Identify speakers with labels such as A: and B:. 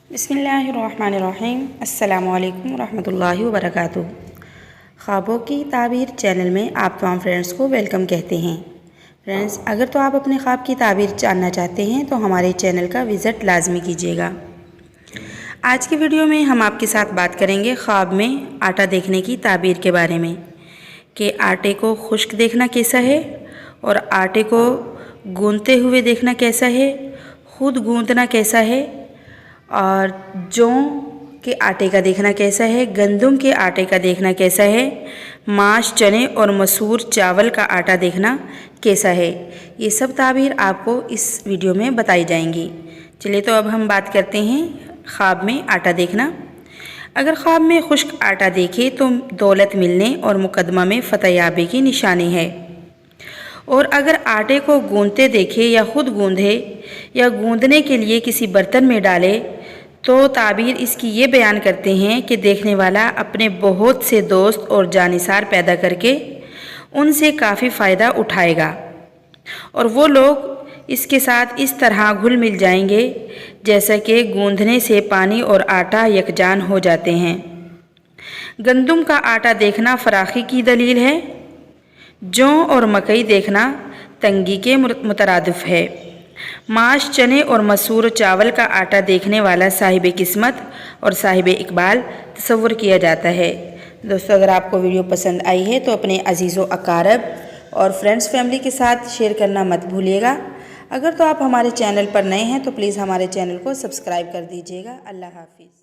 A: बिस्मिल्लाहिर्रहमानिर्रहीम। अस्सलामु अलैकुम रहमतुल्लाहि व बरकातुहू। ख्वाबों की ताबीर चैनल में आप तमाम फ्रेंड्स को वेलकम कहते हैं। फ्रेंड्स, अगर तो आप अपने ख्वाब की ताबीर जानना चाहते हैं तो हमारे चैनल का विज़िट लाजमी कीजिएगा। आज की वीडियो में हम आपके साथ बात करेंगे ख्वाब में आटा देखने की ताबीर के बारे में कि आटे को खुश्क देखना कैसा है और आटे को गूंदते हुए देखना कैसा है, खुद गूंदना कैसा है और जौ के आटे का देखना कैसा है, गंदम के आटे का देखना कैसा है, माश, चने और मसूर चावल का आटा देखना कैसा है। ये सब ताबीर आपको इस वीडियो में बताई जाएंगी। चलिए तो अब हम बात करते हैं ख्वाब में आटा देखना। अगर ख्वाब में खुश्क आटा देखे तो दौलत मिलने और मुकदमा में फतह-याबी की निशानी है, और अगर आटे को गूंदते देखे या खुद गूंधे या गूंदने के लिए किसी बर्तन में डाले तो ताबीर इसकी ये बयान करते हैं कि देखने वाला अपने बहुत से दोस्त और जानिसार पैदा करके उनसे काफ़ी फ़ायदा उठाएगा और वो लोग इसके साथ इस तरह घुल मिल जाएंगे जैसा कि गूंदने से पानी और आटा यकजान हो जाते हैं। गंदम का आटा देखना फराखी की दलील है। जौ और मकई देखना तंगी के मुतरादिफ है। माश, चने और मसूर चावल का आटा देखने वाला साहिब किस्मत और साहिब इकबाल तस्वुर किया जाता है। दोस्तों, अगर आपको वीडियो पसंद आई है तो अपने अजीज़ों, अकारब और फ्रेंड्स फैमिली के साथ शेयर करना मत भूलिएगा। अगर तो आप हमारे चैनल पर नए हैं तो प्लीज़ हमारे चैनल को सब्सक्राइब कर दीजिएगा। अल्लाह हाफिज़।